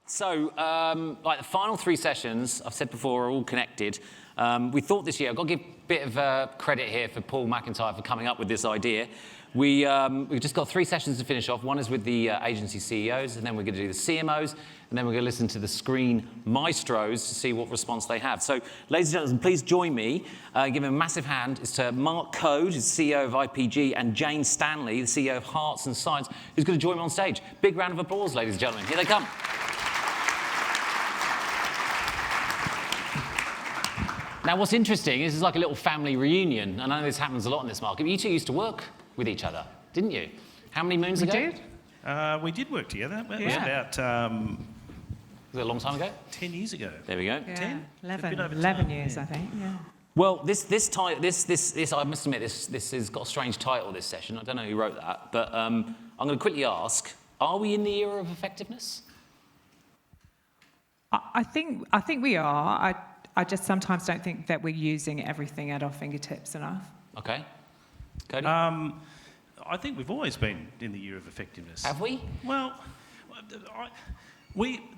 So, like the final three sessions, I've said before, are all connected. We thought this year, I've got to give a bit of credit here for Paul McIntyre for coming up with this idea. We've just got three sessions to finish off. One is with the agency CEOs, and then we're going to do the CMOs, and then we're going to listen to the screen maestros to see what response they have. So, ladies and gentlemen, please join me. Give him a massive hand. It's to Mark Coad, who's CEO of IPG, and Jane Stanley, the CEO of Hearts and Science, who's going to join me on stage. Big round of applause, ladies and gentlemen. Here they come. Now, what's interesting, this is like a little family reunion. I know this happens a lot in this market, but you two used to work with each other, didn't you? How many moons ago? We did. We did work together. It was about... was it a long time ago? 10 years ago. There we go. Yeah. 10? 11 years, yeah. I think, yeah. Well, this I must admit, this has got a strange title, this session. I don't know who wrote that, but I'm going to quickly ask, are we in the era of effectiveness? I think we are. I just sometimes don't think that we're using everything at our fingertips enough. Okay. Cody? I think we've always been in the year of effectiveness. Have we? Well,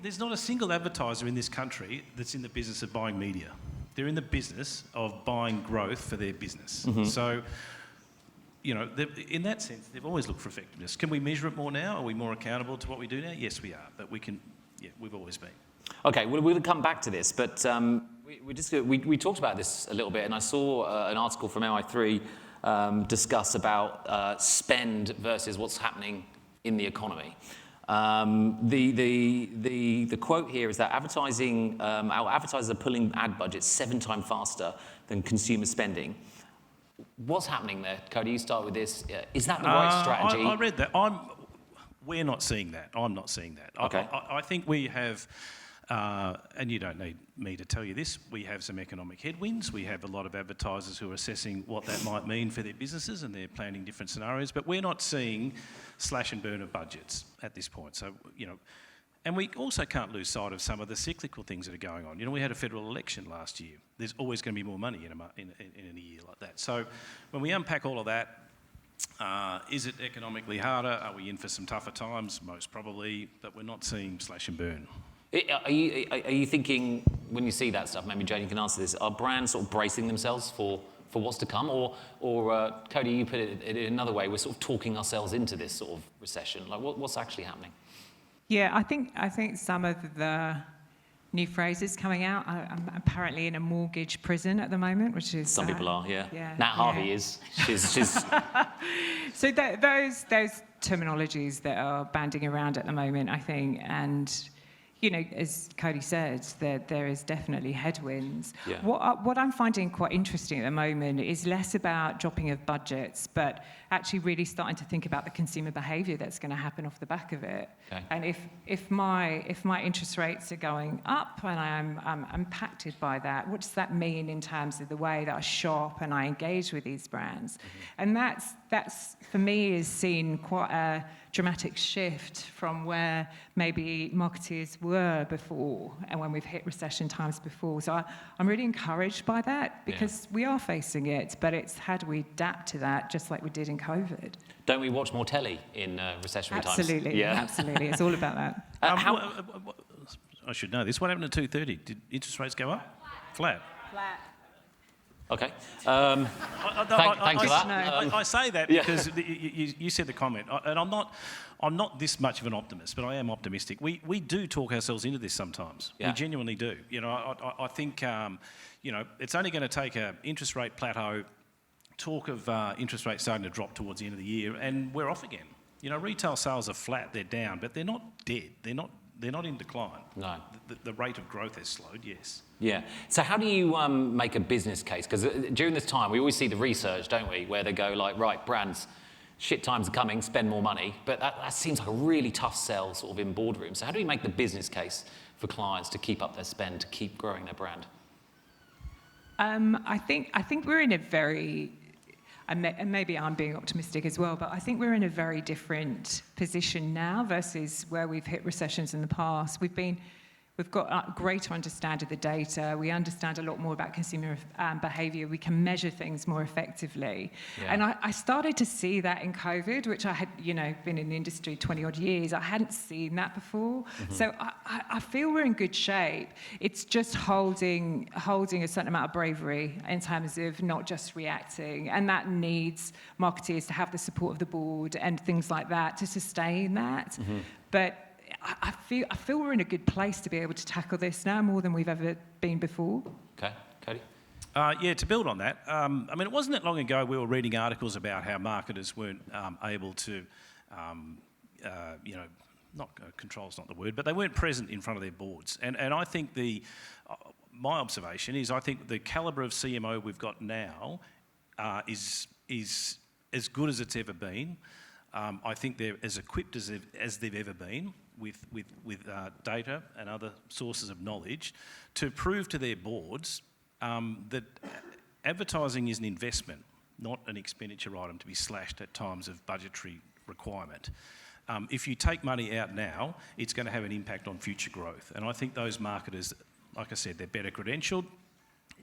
there's not a single advertiser in this country that's in the business of buying media. They're in the business of buying growth for their business. Mm-hmm. So, you know, in that sense, they've always looked for effectiveness. Can we measure it more now? Are we more accountable to what we do now? Yes, we are. But we've always been. Okay, we'll come back to this, but we talked about this a little bit, and I saw an article from MI3 discuss about spend versus what's happening in the economy. The quote here is that our advertisers are pulling ad budgets 7 times faster than consumer spending. What's happening there? Cody, you start with this. Is that the right strategy? I read that. We're not seeing that. I'm not seeing that. Okay. I think we have... and you don't need me to tell you this, we have some economic headwinds. We have a lot of advertisers who are assessing what that might mean for their businesses, and they're planning different scenarios. But we're not seeing slash and burn of budgets at this point. So, you know, and we also can't lose sight of some of the cyclical things that are going on. You know, we had a federal election last year. There's always going to be more money in a year like that. So when we unpack all of that, is it economically harder? Are we in for some tougher times? Most probably, but we're not seeing slash and burn. Are you thinking, when you see that stuff, maybe Jane, you can answer this, are brands sort of bracing themselves for what's to come? Or Cody, you put it in another way, we're sort of talking ourselves into this sort of recession. Like, what's actually happening? Yeah, I think some of the new phrases coming out, I'm apparently in a mortgage prison at the moment, which is... Some people are, yeah. Nat Harvey is. She's... So those terminologies that are banding around at the moment, I think, and... You know, as Cody said, there is definitely headwinds. Yeah. What I'm finding quite interesting at the moment is less about dropping of budgets, but actually really starting to think about the consumer behaviour that's going to happen off the back of it. Okay. And if my interest rates are going up and I'm impacted by that, what does that mean in terms of the way that I shop and I engage with these brands? Mm-hmm. And that's for me is seen quite a dramatic shift from where maybe marketeers were before and when we've hit recession times before. So I'm really encouraged by that because we are facing it, but it's how do we adapt to that just like we did in COVID. Don't we watch more telly in recessionary times? Absolutely, yeah. Absolutely. It's all about that. I should know this. What happened at 2:30? Did interest rates go up? Flat. Okay. Thanks for that. I say that because you said the comment, and I'm not this much of an optimist, but I am optimistic. We do talk ourselves into this sometimes. Yeah. We genuinely do. You know, I think you know, it's only going to take an interest rate plateau, talk of interest rates starting to drop towards the end of the year, and we're off again. You know, retail sales are flat, they're down, but they're not dead. They're not in decline. No. The rate of growth has slowed, yes. Yeah. So how do you make a business case? Because during this time, we always see the research, don't we, where they go like, right, brands, shit times are coming, spend more money. But that seems like a really tough sell sort of in boardrooms. So how do you make the business case for clients to keep up their spend, to keep growing their brand? I think we're in a very... And maybe I'm being optimistic as well, but I think we're in a very different position now versus where we've hit recessions in the past. We've got a greater understanding of the data. We understand a lot more about consumer behaviour. We can measure things more effectively. Yeah. And I started to see that in COVID, which I had, been in the industry 20 odd years. I hadn't seen that before. So I feel we're in good shape. It's just holding a certain amount of bravery in terms of not just reacting. And that needs marketeers to have the support of the board and things like that to sustain that. But I feel we're in a good place to be able to tackle this now more than we've ever been before. Okay, Cody? Yeah, to build on that, it wasn't that long ago we were reading articles about how marketers weren't able to, control's not the word, but they weren't present in front of their boards. And I think my observation is I think the calibre of CMO we've got now is as good as it's ever been. I think they're as equipped as they've ever been with data and other sources of knowledge to prove to their boards that advertising is an investment, not an expenditure item to be slashed at times of budgetary requirement. If you take money out now, it's going to have an impact on future growth. And I think those marketers, like I said, they're better credentialed,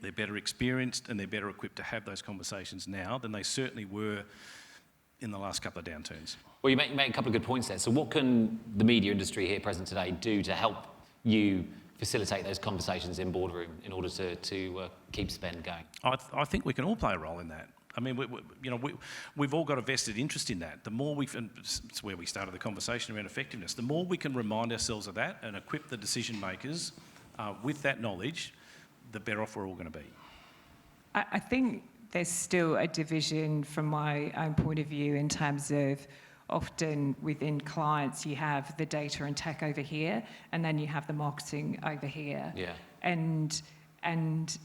they're better experienced, and they're better equipped to have those conversations now than they certainly were in the last couple of downturns. Well, you make a couple of good points there. So what can the media industry here present today do to help you facilitate those conversations in boardroom in order to keep spend going? I think we can all play a role in that. I mean, we've all got a vested interest in that. The more and it's where we started the conversation around effectiveness. The more we can remind ourselves of that and equip the decision makers with that knowledge, the better off we're all going to be. I think there's still a division from my own point of view in terms of often within clients you have the data and tech over here and then you have the marketing over here. Yeah. And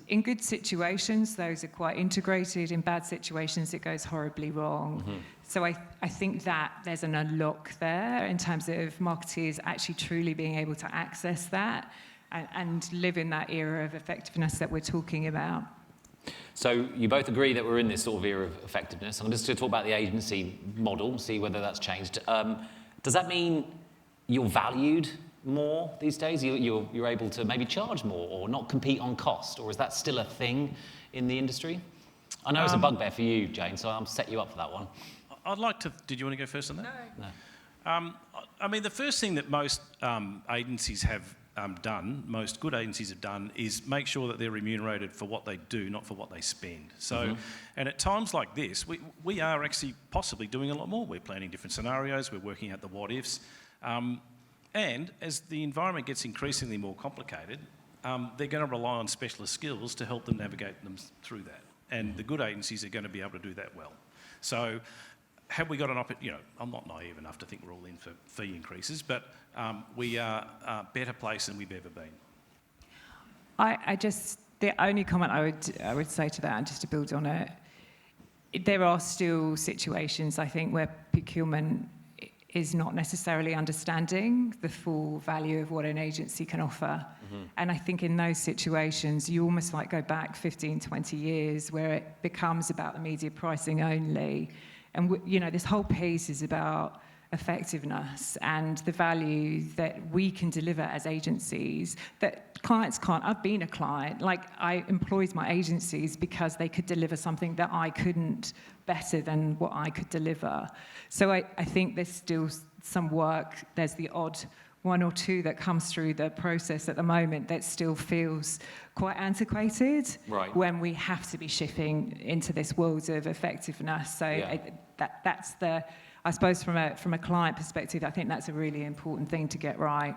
in good situations, those are quite integrated. In bad situations, it goes horribly wrong. So I think that there's an unlock there in terms of marketeers actually truly being able to access that and live in that era of effectiveness that we're talking about. So you both agree that we're in this sort of era of effectiveness. I'm just going to talk about the agency model, see whether that's changed. Does that mean you're valued more these days? You're able to maybe charge more or not compete on cost? Or is that still a thing in the industry? I know it's a bugbear for you, Jane, so I'll set you up for that one. I'd like to... Did you want to go first on that? No. I mean, the first thing that most agencies have done, most good agencies have done, is make sure that they're remunerated for what they do, not for what they spend. So, and at times like this, we are actually possibly doing a lot more. We're planning different scenarios, we're working out the what-ifs. And as the environment gets increasingly more complicated, they're going to rely on specialist skills to help them navigate them through that. And the good agencies are going to be able to do that well. So have we got an opportunity? I'm not naive enough to think we're all in for fee increases, but we are a better place than we've ever been. The only comment I would say to that, and just to build on it, there are still situations, I think, where procurement is not necessarily understanding the full value of what an agency can offer. And I think in those situations, you almost like go back 15, 20 years where it becomes about the media pricing only. And, this whole piece is about effectiveness and the value that we can deliver as agencies that clients can't. I've been a client. I employed my agencies because they could deliver something that I couldn't better than what I could deliver. So I think there's still some work. There's the odd one or two that comes through the process at the moment that still feels quite antiquated when we have to be shifting into this world of effectiveness. So that's the... I suppose from a client perspective, I think that's a really important thing to get right.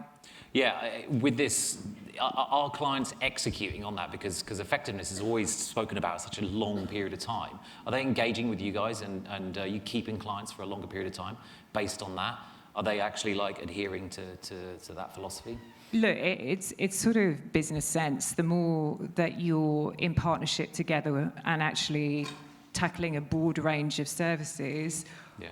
Yeah, with this, are clients executing on that? Because effectiveness is always spoken about such a long period of time. Are they engaging with you guys and are you keeping clients for a longer period of time based on that? Are they actually adhering to that philosophy? Look, it's sort of business sense. The more that you're in partnership together and actually tackling a broad range of services,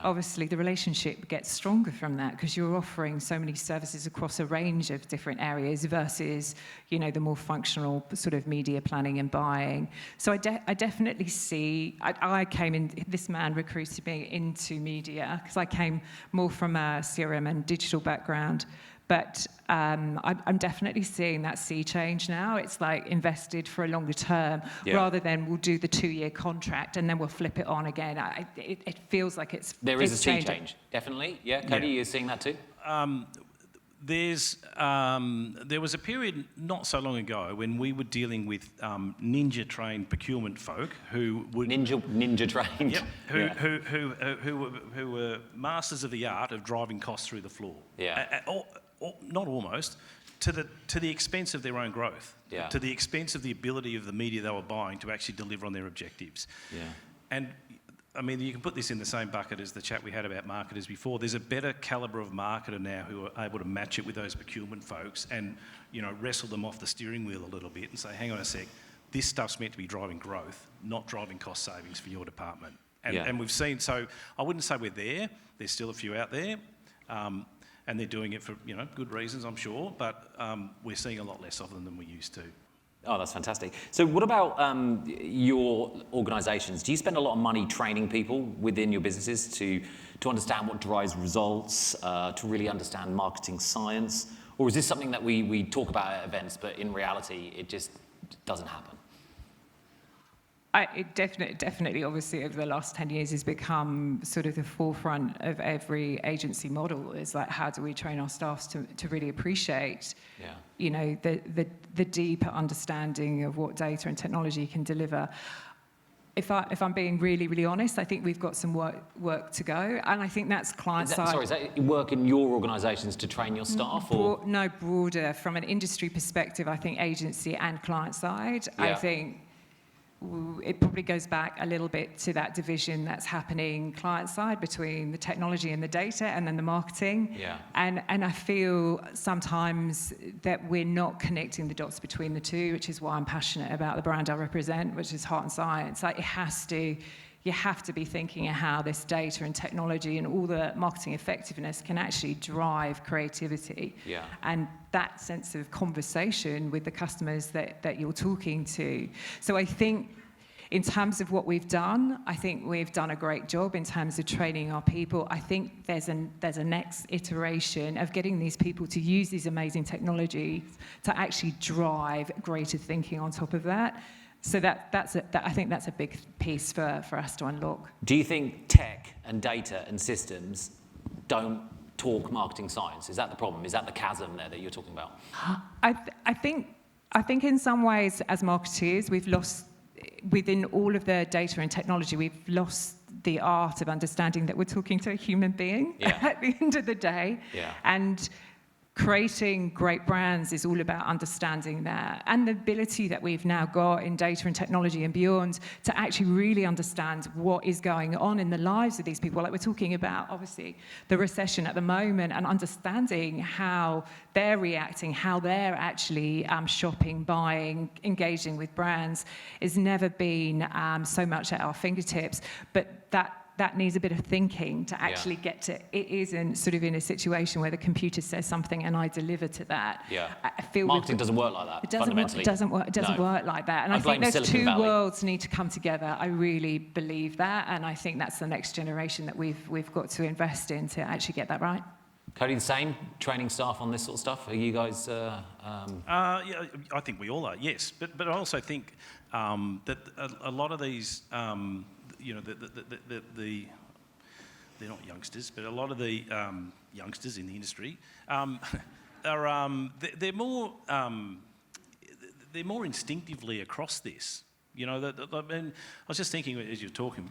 obviously the relationship gets stronger from that because you're offering so many services across a range of different areas versus, the more functional sort of media planning and buying. So I definitely see, I came in, this man recruited me into media because I came more from a CRM and digital background. But I'm definitely seeing that sea change now. It's like invested for a longer term rather than we'll do the 2-year contract and then we'll flip it on again. It feels like There is a sea changing. change, definitely. Yeah, Cody, you're seeing that too? There was a period not so long ago when we were dealing with ninja-trained procurement folk who would ninja trained. Yep, who were masters of the art of driving costs through the floor. Yeah. Not almost, to the expense of their own growth. Yeah. To the expense of the ability of the media they were buying to actually deliver on their objectives. Yeah. And I mean, you can put this in the same bucket as the chat we had about marketers before. There's a better calibre of marketer now who are able to match it with those procurement folks and, wrestle them off the steering wheel a little bit and say, hang on a sec, this stuff's meant to be driving growth, not driving cost savings for your department. And we've seen, so I wouldn't say we're there. There's still a few out there. And they're doing it for, good reasons, I'm sure. But we're seeing a lot less of them than we used to. Oh, that's fantastic. So what about your organisations? Do you spend a lot of money training people within your businesses to understand what drives results, to really understand marketing science? Or is this something that we talk about at events, but in reality, it just doesn't happen? It definitely, obviously, over the last 10 years has become sort of the forefront of every agency model. Is like, how do we train our staff to really appreciate, the deeper understanding of what data and technology can deliver. If I'm being really, really honest, I think we've got some work to go, and I think that's client side. Sorry, is that work in your organisations to train your staff, or no, broader from an industry perspective? I think agency and client side. I think it probably goes back a little bit to that division that's happening client side between the technology and the data and then the marketing. Yeah. And I feel sometimes that we're not connecting the dots between the two, which is why I'm passionate about the brand I represent, which is Heart and Science. Like, you have to be thinking of how this data and technology and all the marketing effectiveness can actually drive creativity. Yeah. And that sense of conversation with the customers that you're talking to. So I think in terms of what we've done, I think we've done a great job in terms of training our people. I think there's a next iteration of getting these people to use these amazing technologies to actually drive greater thinking on top of that. So I think that's a big piece for us to unlock. do you think tech and data and systems don't talk marketing science? Is that the problem? Is that the chasm there that you're talking about? I think in some ways, as marketeers, we've lost, within all of the data and technology, we've lost the art of understanding that we're talking to a human being at the end of the day. Yeah. And creating great brands is all about understanding that, and the ability that we've now got in data and technology and beyond to actually really understand what is going on in the lives of these people. Like, we're talking about, obviously, the recession at the moment, and understanding how they're reacting, how they're actually shopping, buying, engaging with brands has never been so much at our fingertips. But that needs a bit of thinking to actually get to. It isn't sort of in a situation where the computer says something and I deliver to that. Yeah. I feel marketing doesn't work like that. It doesn't fundamentally. It doesn't work like that. And I think those two worlds need to come together. I really believe that, and I think that's the next generation that we've got to invest in to actually get that right. Cody, the same? Training staff on this sort of stuff? Are you guys... Yeah, I think we all are, yes. But I also think that a lot of these... they're not youngsters, but a lot of the youngsters in the industry they're more instinctively across this. I was just thinking as you're talking,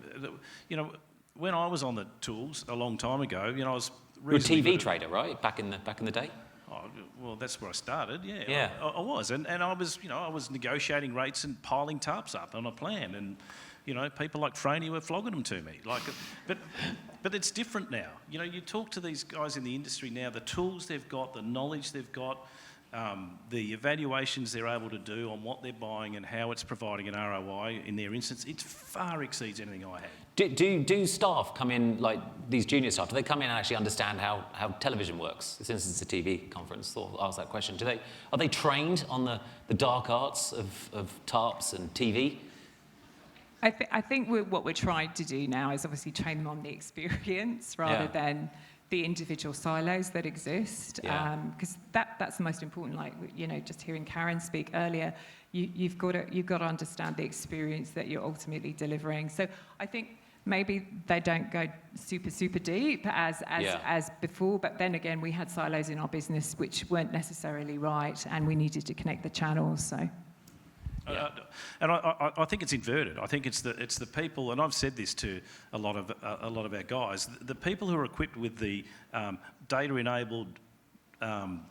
when I was on the tools a long time ago, I was you're a TV trader, right? Back in the day. Oh, well, that's where I started. Yeah. I was, and I was, I was negotiating rates and piling tarps up on a plan, and people like Franey were flogging them to me. But it's different now. You talk to these guys in the industry now, the tools they've got, the knowledge they've got, the evaluations they're able to do on what they're buying and how it's providing an ROI in their instance, it far exceeds anything I had. Do staff come in, like these junior staff, do they come in and actually understand how television works? Since it's a TV conference, thought I'll ask that question. Are they trained on the dark arts of tarps and TV? I think what we're trying to do now is obviously train them on the experience rather than be individual silos that exist, Yeah. because that's the most important. Like, you know, just hearing Karen speak earlier, you've got to understand the experience that you're ultimately delivering. So I think maybe they don't go super deep as before, but then again, we had silos in our business which weren't necessarily right, and we needed to connect the channels. So. Yeah. And I think it's inverted. I think it's the people, and I've said this to a lot of our guys. The people who are equipped with the data-enabled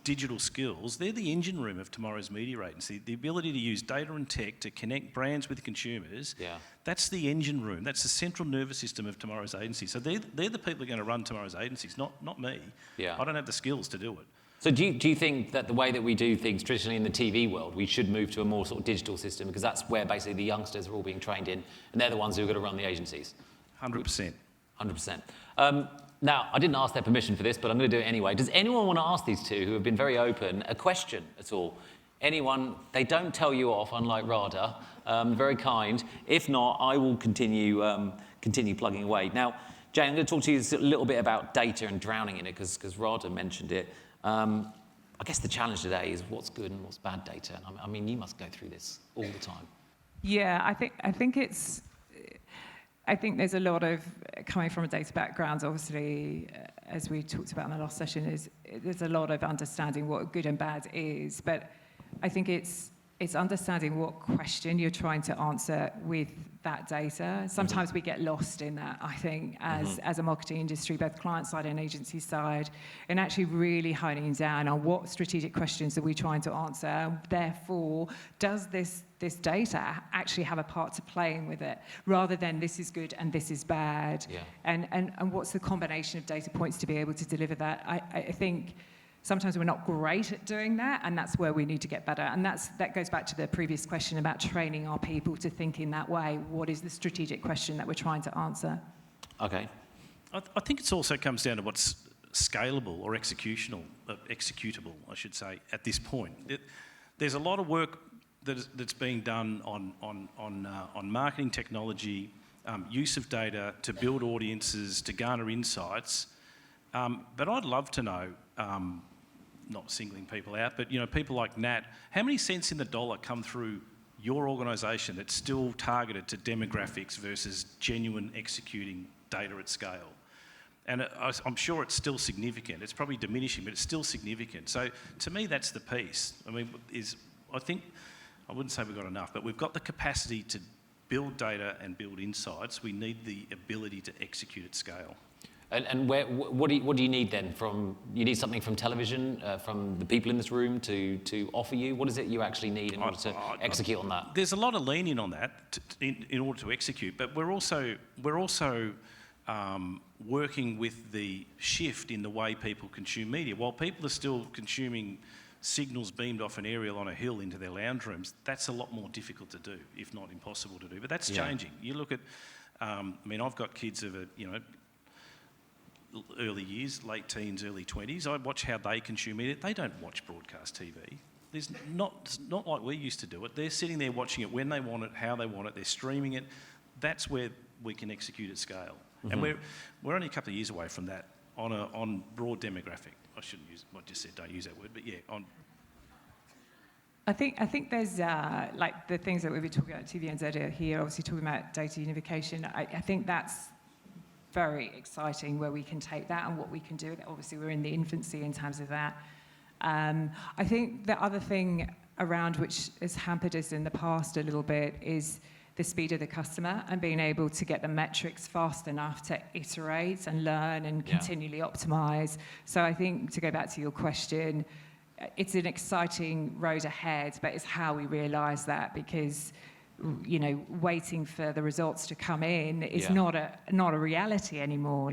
digital skills, they're the engine room of tomorrow's media agency. The ability to use data and tech to connect brands with consumers. Yeah. That's the engine room. That's the central nervous system of tomorrow's agency. So they're the people who are going to run tomorrow's agencies, not me. Yeah. I don't have the skills to do it. So do you think that the way that we do things traditionally in the TV world, we should move to a more sort of digital system, because that's where basically the youngsters are all being trained in, and they're the ones who are going to run the agencies? 100%. 100%. Now, I didn't ask their permission for this, but I'm going to do it anyway. Does anyone want to ask these two, who have been very open, a question at all? Anyone? They don't tell you off, unlike RADA. Very kind. If not, I will continue plugging away. Now, Jane, I'm going to talk to you a little bit about data and drowning in it, because RADA mentioned it. I guess the challenge today is what's good and what's bad data. And I mean, you must go through this all the time. Yeah, I think there's a lot of, coming from a data background, obviously, as we talked about in the last session, there's a lot of understanding what good and bad is, but I think it's understanding what question you're trying to answer with that data. Sometimes we get lost in that, I think, as a marketing industry, both client side and agency side, and actually really honing down on what strategic questions are we trying to answer. Therefore, does this data actually have a part to play in with it, rather than this is good and this is bad? Yeah. And what's the combination of data points to be able to deliver that? I think sometimes we're not great at doing that, and that's where we need to get better. And that goes back to the previous question about training our people to think in that way. What is the strategic question that we're trying to answer? Okay. I think it also comes down to what's scalable or executable, I should say, at this point. There's a lot of work that's being done on marketing technology, use of data to build audiences, to garner insights. But I'd love to know, not singling people out, but people like Nat, how many cents in the dollar come through your organisation that's still targeted to demographics versus genuine executing data at scale? And I'm sure it's still significant. It's probably diminishing, but it's still significant. So to me, that's the piece. I mean, I wouldn't say we've got enough, but we've got the capacity to build data and build insights. We need the ability to execute at scale. And what do you need then? You need something from television, from the people in this room to offer you? What is it you actually need in order to execute on that? There's a lot of lean in on that in order to execute, but we're also working with the shift in the way people consume media. While people are still consuming signals beamed off an aerial on a hill into their lounge rooms, that's a lot more difficult to do, if not impossible to do. But that's changing. You look at, I've got kids of early years, late teens, early 20s. I watch how they consume media. They don't watch broadcast TV. It's not like we used to do it. They're sitting there watching it when they want it, how they want it. They're streaming it. That's where we can execute at scale. Mm-hmm. And we're only a couple of years away from that on broad demographic. I shouldn't use what I just said. Don't use that word, but yeah, on. I think there's like the things that we've been talking about at AuNZ here. Obviously, talking about data unification. I think that's very exciting where we can take that and what we can do. Obviously, we're in the infancy in terms of that. I think the other thing around which has hampered us in the past a little bit is the speed of the customer and being able to get the metrics fast enough to iterate and learn and continually optimise. So I think, to go back to your question, it's an exciting road ahead, but it's how we realise that, because waiting for the results to come in is not a reality anymore.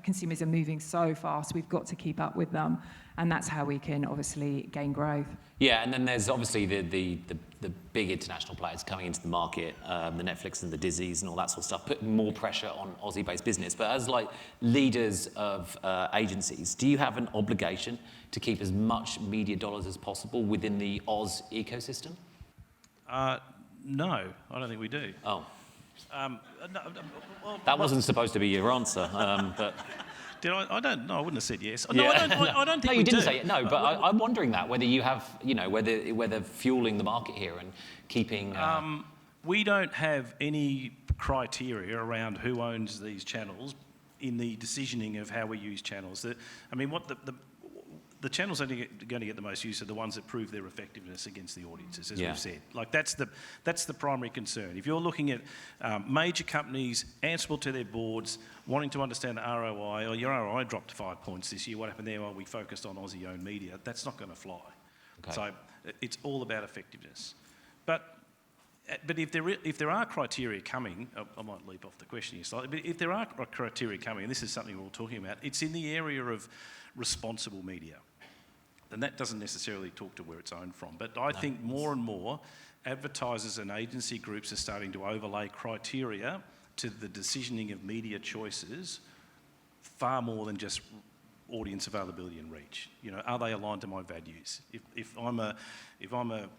Consumers are moving so fast, we've got to keep up with them, and that's how we can obviously gain growth. Yeah, and then there's obviously the big international players coming into the market, the Netflix and the Disneys and all that sort of stuff, putting more pressure on Aussie-based business. But as leaders of agencies, do you have an obligation to keep as much media dollars as possible within the Oz ecosystem? No, I don't think we do. Oh. That wasn't supposed to be your answer, but... Did I? I don't know. I wouldn't have said yes. Yeah. No, I don't think no, we you didn't do. say it. No, but I'm wondering that whether you have, whether fueling the market here and keeping. We don't have any criteria around who owns these channels in the decisioning of how we use channels. What the channels that are going to get the most use are the ones that prove their effectiveness against the audiences, as we've said. Like that's the primary concern. If you're looking at major companies answerable to their boards, wanting to understand the ROI, or your ROI dropped 5 points this year, what happened there? Well, we focused on Aussie-owned media. That's not going to fly. Okay. So it's all about effectiveness. But if there are criteria coming, I might leap off the question here slightly, but if there are criteria coming, and this is something we're all talking about, it's in the area of responsible media. And that doesn't necessarily talk to where it's owned from. But I think more and more advertisers and agency groups are starting to overlay criteria to the decisioning of media choices far more than just audience availability and reach. Are they aligned to my values? If I'm a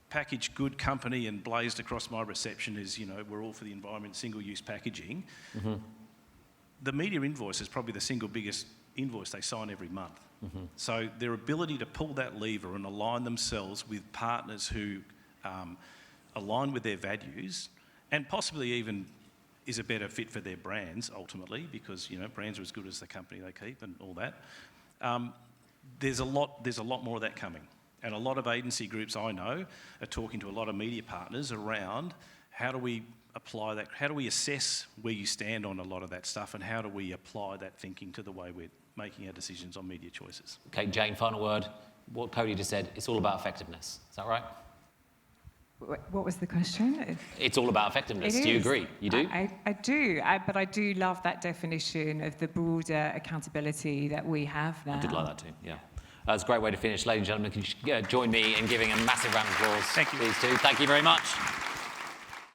packaged good company and blazed across my reception is, we're all for the environment, single-use packaging, the media invoice is probably the single biggest invoice they sign every month. So their ability to pull that lever and align themselves with partners who align with their values and possibly even is a better fit for their brands ultimately, because brands are as good as the company they keep and all that. There's a lot more of that coming. And a lot of agency groups I know are talking to a lot of media partners around how do we apply that, how do we assess where you stand on a lot of that stuff, and how do we apply that thinking to the way we're making our decisions on media choices. Okay, Jane, final word. What Coad just said, it's all about effectiveness. Is that right? What was the question? It's all about effectiveness. Do you agree? You do? I do, but I do love that definition of the broader accountability that we have now. I did like that too, yeah. That's a great way to finish. Ladies and gentlemen, can you join me in giving a massive round of applause? Thank you. These two. Thank you very much.